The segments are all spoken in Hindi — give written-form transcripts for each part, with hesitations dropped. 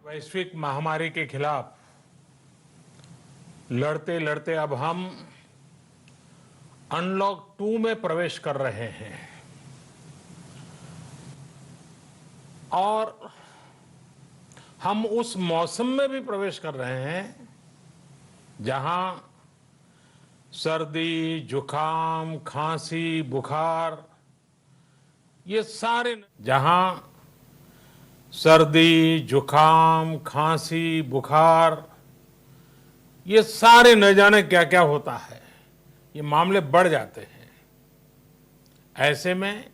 वैश्विक महामारी के खिलाफ लड़ते लड़ते अब हम अनलॉक 2 में प्रवेश कर रहे हैं और हम उस मौसम में भी प्रवेश कर रहे हैं जहां सर्दी, जुकाम, खांसी, बुखार ये सारे जहां सर्दी, जुकाम, खांसी, बुखार ये सारे न जाने क्या क्या होता है, ये मामले बढ़ जाते हैं। ऐसे में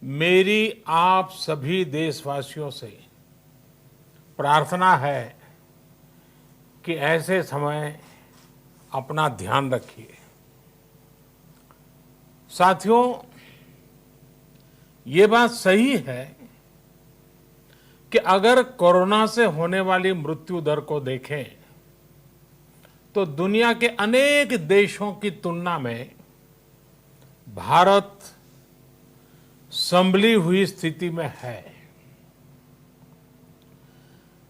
मेरी आप सभी देशवासियों से प्रार्थना है कि ऐसे समय अपना ध्यान रखिए। साथियों, ये बात सही है कि अगर कोरोना से होने वाली मृत्यु दर को देखें तो दुनिया के अनेक देशों की तुलना में भारत संभली हुई स्थिति में है।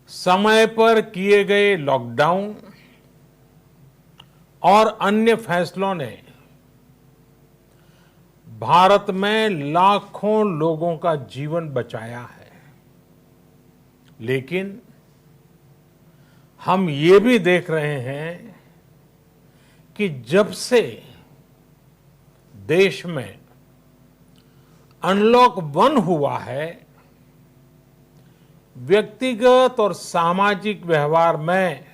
समय पर किए गए लॉकडाउन और अन्य फैसलों ने भारत में लाखों लोगों का जीवन बचाया है, लेकिन हम ये भी देख रहे हैं कि जब से देश में अनलॉक 1 हुआ है, व्यक्तिगत और सामाजिक व्यवहार में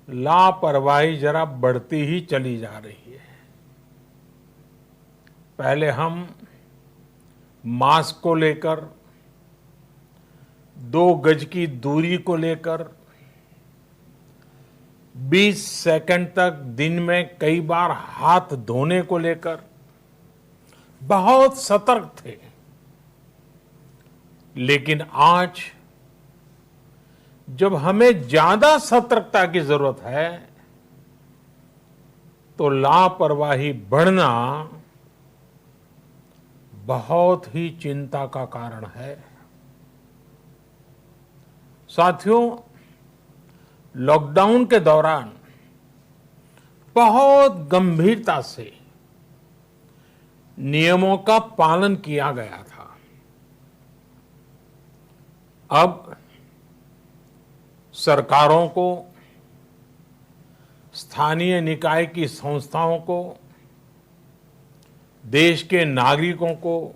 लापरवाही जरा बढ़ती ही चली जा रही है। पहले हम मास्क को लेकर, 2 गज की दूरी को लेकर 20 सेकंड तक दिन में कई बार हाथ धोने को लेकर बहुत सतर्क थे, लेकिन आज जब हमें ज्यादा सतर्कता की जरूरत है तो लापरवाही बढ़ना बहुत ही चिंता का कारण है। साथियों, लॉकडाउन के दौरान बहुत गंभीरता से नियमों का पालन किया गया था। अब सरकारों को, स्थानीय निकाय की संस्थाओं को, देश के नागरिकों को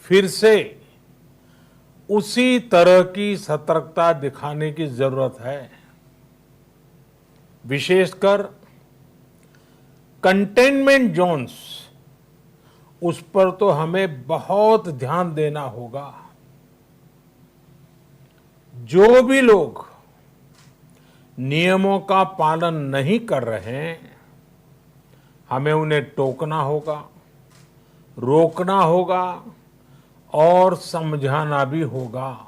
फिर से उसी तरह की सतर्कता दिखाने की जरूरत है। विशेषकर कंटेनमेंट जोन्स, उस पर तो हमें बहुत ध्यान देना होगा। जो भी लोग नियमों का पालन नहीं कर रहे हैं, हमें उन्हें टोकना होगा, रोकना होगा और समझाना भी होगा।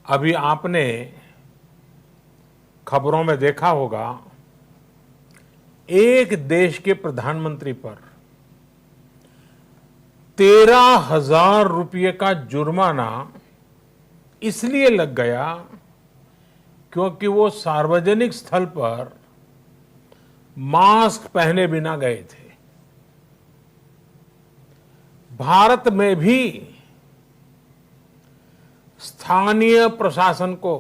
अभी आपने खबरों में देखा होगा, एक देश के प्रधानमंत्री पर 13,000 रुपये का जुर्माना इसलिए लग गया क्योंकि वो सार्वजनिक स्थल पर मास्क पहने बिना गए थे। भारत में भी स्थानीय प्रशासन को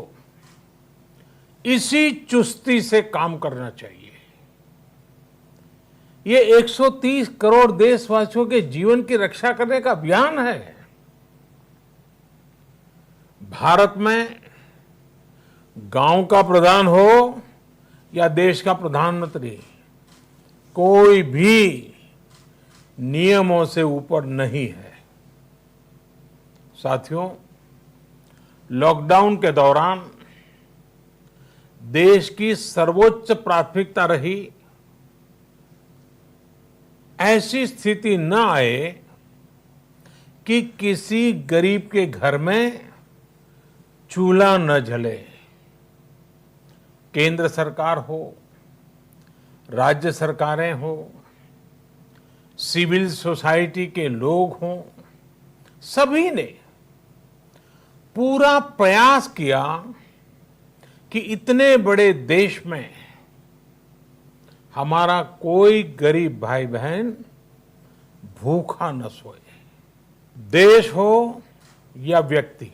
इसी चुस्ती से काम करना चाहिए। ये 130 करोड़ देशवासियों के जीवन की रक्षा करने का अभियान है। भारत में गांव का प्रधान हो या देश का प्रधानमंत्री, कोई भी नियमों से ऊपर नहीं है। साथियों, लॉकडाउन के दौरान देश की सर्वोच्च प्राथमिकता रही ऐसी स्थिति न आए कि किसी गरीब के घर में चूल्हा न जले। केंद्र सरकार हो, राज्य सरकारें हो, सिविल सोसाइटी के लोग हों, सभी ने पूरा प्रयास किया कि इतने बड़े देश में हमारा कोई गरीब भाई बहन भूखा न सोए। देश हो या व्यक्ति,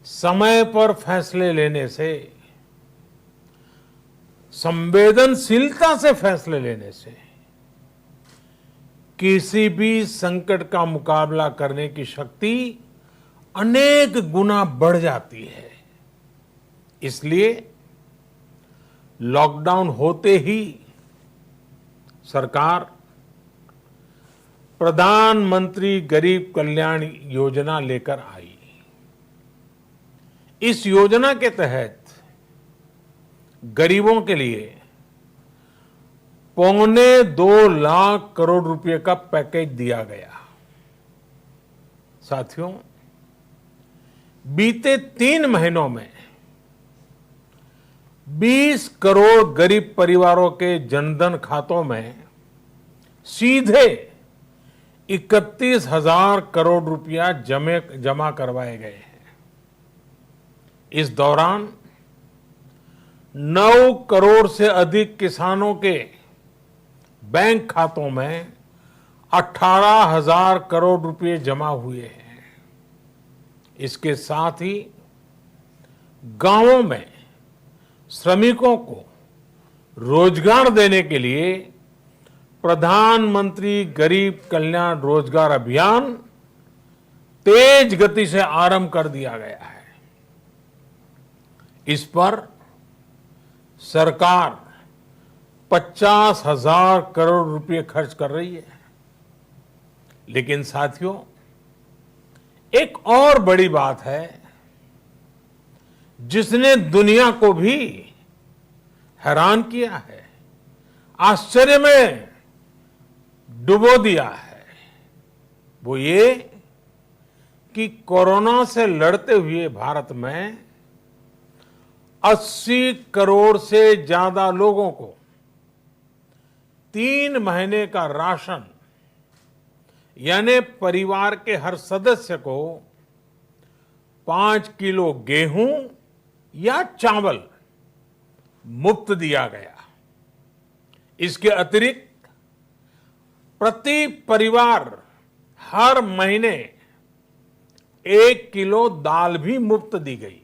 समय पर फैसले लेने से, संवेदनशीलता से फैसले लेने से किसी भी संकट का मुकाबला करने की शक्ति अनेक गुना बढ़ जाती है। इसलिए लॉकडाउन होते ही सरकार प्रधानमंत्री गरीब कल्याण योजना लेकर आई। इस योजना के तहत गरीबों के लिए 2.25 लाख करोड़ रुपए का पैकेज दिया गया। साथियों, बीते 3 महीनों में 20 करोड़ गरीब परिवारों के जनधन खातों में सीधे 31,000 करोड़ रुपया जमा करवाए गए हैं। इस दौरान 9 करोड़ से अधिक किसानों के बैंक खातों में 18,000 करोड़ रुपए जमा हुए हैं। इसके साथ ही गांवों में श्रमिकों को रोजगार देने के लिए प्रधानमंत्री गरीब कल्याण रोजगार अभियान तेज गति से आरंभ कर दिया गया है। इस पर सरकार 50,000 करोड़ रुपए खर्च कर रही है। लेकिन साथियों, एक और बड़ी बात है जिसने दुनिया को भी हैरान किया है, आश्चर्य में डुबो दिया है। वो ये कि कोरोना से लड़ते हुए भारत में 80 करोड़ से ज्यादा लोगों को 3 महीने का राशन, यानी परिवार के हर सदस्य को 5 किलो गेहूं या चावल मुफ्त दिया गया। इसके अतिरिक्त प्रति परिवार हर महीने 1 किलो दाल भी मुफ्त दी गई।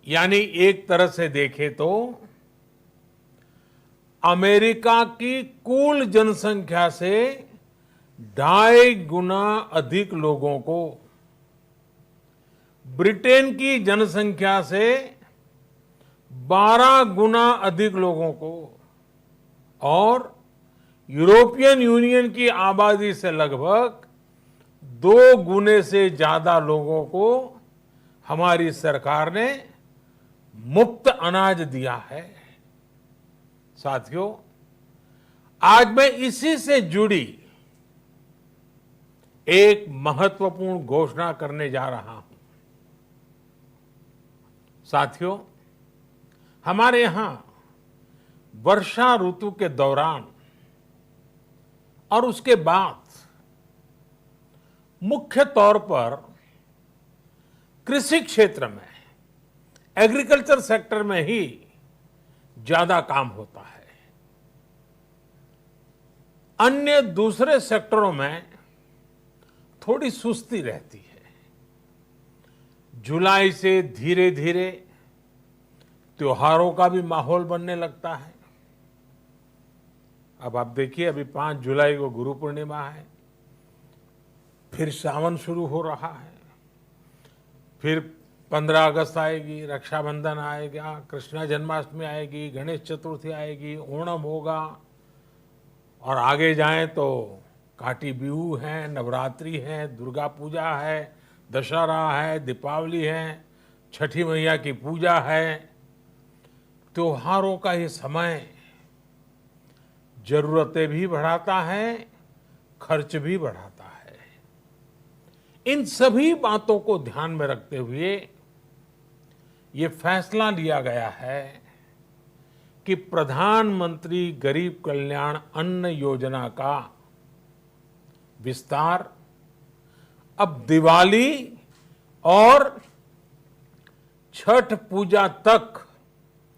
यानी एक तरह से देखें तो अमेरिका की कुल जनसंख्या से 2.5 गुना अधिक लोगों को, ब्रिटेन की जनसंख्या से 12 गुना अधिक लोगों को और यूरोपियन यूनियन की आबादी से लगभग 2 गुने से ज्यादा लोगों को हमारी सरकार ने मुफ्त अनाज दिया है। साथियों, आज मैं इसी से जुड़ी एक महत्वपूर्ण घोषणा करने जा रहा हूं। साथियों, हमारे यहां वर्षा ऋतु के दौरान और उसके बाद मुख्य तौर पर कृषि क्षेत्र में, एग्रीकल्चर सेक्टर में ही ज्यादा काम होता है। अन्य दूसरे सेक्टरों में थोड़ी सुस्ती रहती है। जुलाई से धीरे धीरे त्योहारों का भी माहौल बनने लगता है। अब आप देखिए, अभी 5 जुलाई को गुरु पूर्णिमा है, फिर सावन शुरू हो रहा है, फिर 15 अगस्त आएगी, रक्षाबंधन आएगा, कृष्णा जन्माष्टमी आएगी, गणेश चतुर्थी आएगी, ओणम होगा और आगे जाएं तो काटी बिहू है, नवरात्रि है, दुर्गा पूजा है, दशहरा है, दीपावली है, छठी मैया की पूजा है। त्योहारों का ये समय जरूरतें भी बढ़ाता है, खर्च भी बढ़ाता है। इन सभी बातों को ध्यान में रखते हुए ये फैसला लिया गया है कि प्रधानमंत्री गरीब कल्याण अन्न योजना का विस्तार अब दिवाली और छठ पूजा तक,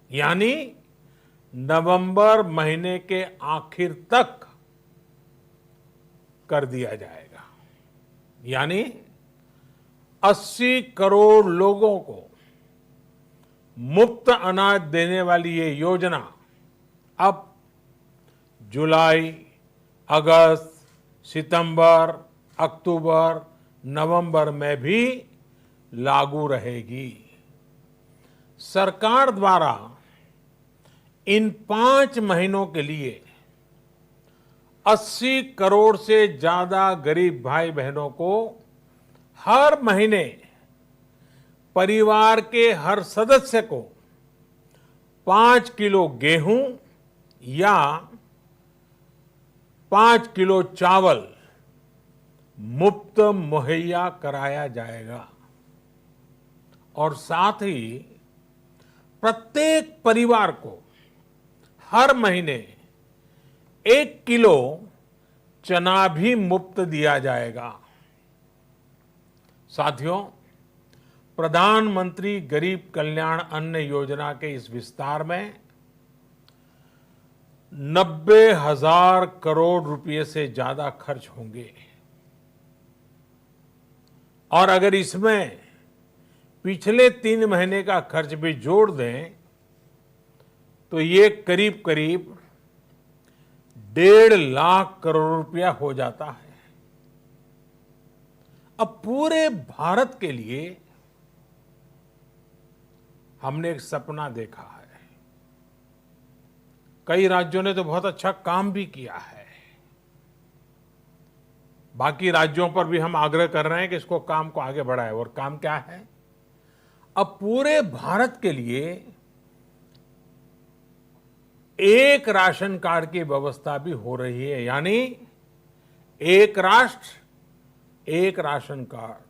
यानी नवंबर महीने के आखिर तक कर दिया जाएगा। यानी 80 करोड़ लोगों को मुफ्त अनाज देने वाली ये योजना अब जुलाई, अगस्त, सितंबर, अक्टूबर, नवंबर में भी लागू रहेगी। सरकार द्वारा इन 5 महीनों के लिए 80 करोड़ से ज्यादा गरीब भाई बहनों को हर महीने परिवार के हर सदस्य को 5 किलो गेहूं या 5 किलो चावल मुफ्त मुहैया कराया जाएगा। और साथ ही प्रत्येक परिवार को हर महीने 1 किलो चना भी मुफ्त दिया जाएगा। साथियों, प्रधानमंत्री गरीब कल्याण अन्न योजना के इस विस्तार में 90,000 करोड़ रुपए से ज्यादा खर्च होंगे। और अगर इसमें पिछले 3 महीने का खर्च भी जोड़ दें तो ये करीब करीब 1.5 लाख करोड़ रुपया हो जाता है। अब पूरे भारत के लिए हमने एक सपना देखा है। कई राज्यों ने तो बहुत अच्छा काम भी किया है। बाकी राज्यों पर भी हम आग्रह कर रहे हैं कि इसको काम को आगे बढ़ाएं। और काम क्या है? अब पूरे भारत के लिए एक राशन कार्ड की व्यवस्था भी हो रही है। यानी एक राष्ट्र एक ration card,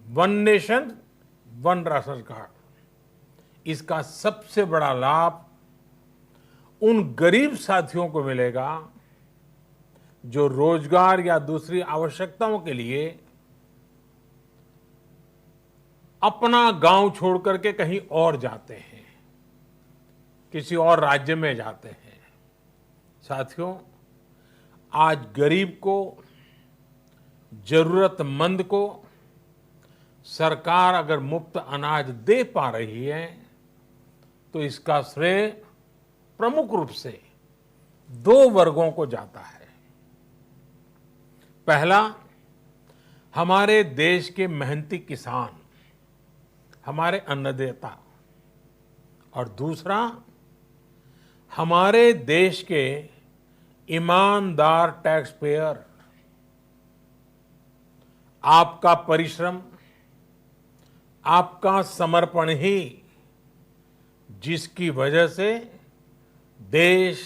1 nation 1 ration card. इसका सबसे बड़ा लाभ उन गरीब साथियों को मिलेगा जो रोजगार या दूसरी आवश्यकताओं के लिए अपना गांव छोड़ करके कहीं और जाते हैं, किसी और राज्य में जाते हैं। साथियों, आज गरीब को, जरूरतमंद को सरकार अगर मुफ्त अनाज दे पा रही है तो इसका श्रेय प्रमुख रूप से 2 वर्गों को जाता है। पहला, हमारे देश के मेहनती किसान, हमारे अन्नदाता। और दूसरा, हमारे देश के ईमानदार टैक्स पेयर। आपका परिश्रम, आपका समर्पण ही जिसकी वजह से देश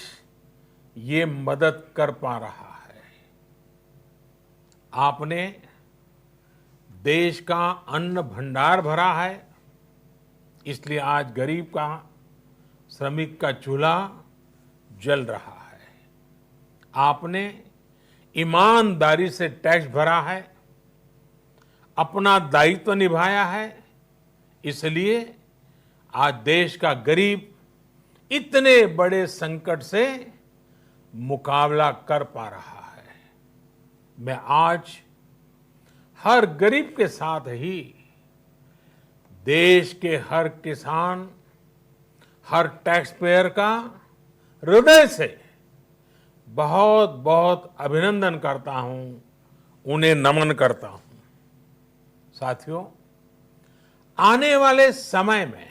ये मदद कर पा रहा है। आपने देश का अन्न भंडार भरा है, इसलिए आज गरीब का, श्रमिक का चूल्हा जल रहा है। आपने ईमानदारी से टैक्स भरा है, अपना दायित्व निभाया है, इसलिए आज देश का गरीब इतने बड़े संकट से मुकाबला कर पा रहा है। मैं आज हर गरीब के साथ ही देश के हर किसान, हर टैक्स पेयर का हृदय से बहुत बहुत अभिनंदन करता हूं, उन्हें नमन करता हूं। साथियों, आने वाले समय में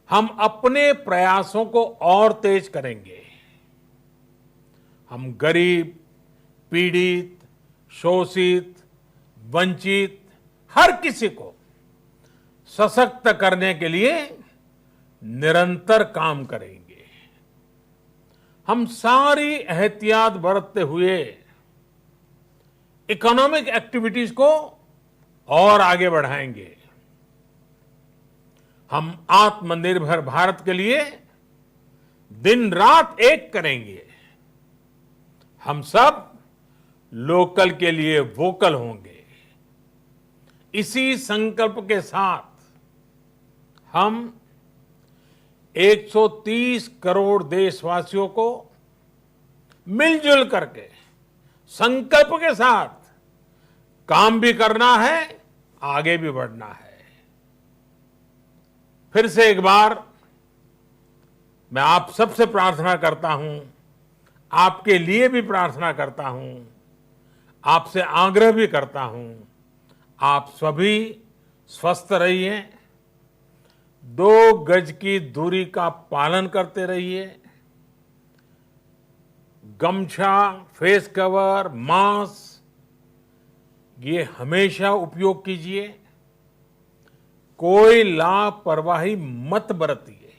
हम अपने प्रयासों को और तेज करेंगे। हम गरीब, पीड़ित, शोषित, वंचित हर किसी को सशक्त करने के लिए निरंतर काम करेंगे। हम सारी एहतियात बरतते हुए इकोनॉमिक एक्टिविटीज को और आगे बढ़ाएंगे। हम आत्मनिर्भर भारत के लिए दिन रात एक करेंगे। हम सब लोकल के लिए वोकल होंगे। इसी संकल्प के साथ हम 130 करोड़ देशवासियों को मिलजुल करके संकल्प के साथ काम भी करना है, आगे भी बढ़ना है। फिर से एक बार मैं आप सबसे प्रार्थना करता हूं, आपके लिए भी प्रार्थना करता हूं, आपसे आग्रह भी करता हूं, आप सभी स्वस्थ रहिए, 2 गज की दूरी का पालन करते रहिए, गमछा, फेस कवर, मास्क ये हमेशा उपयोग कीजिए, कोई लापरवाही मत बरतिए।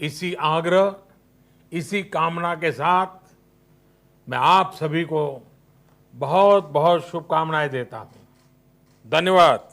इसी आग्रह, इसी कामना के साथ मैं आप सभी को बहुत बहुत शुभकामनाएं देता हूं। धन्यवाद।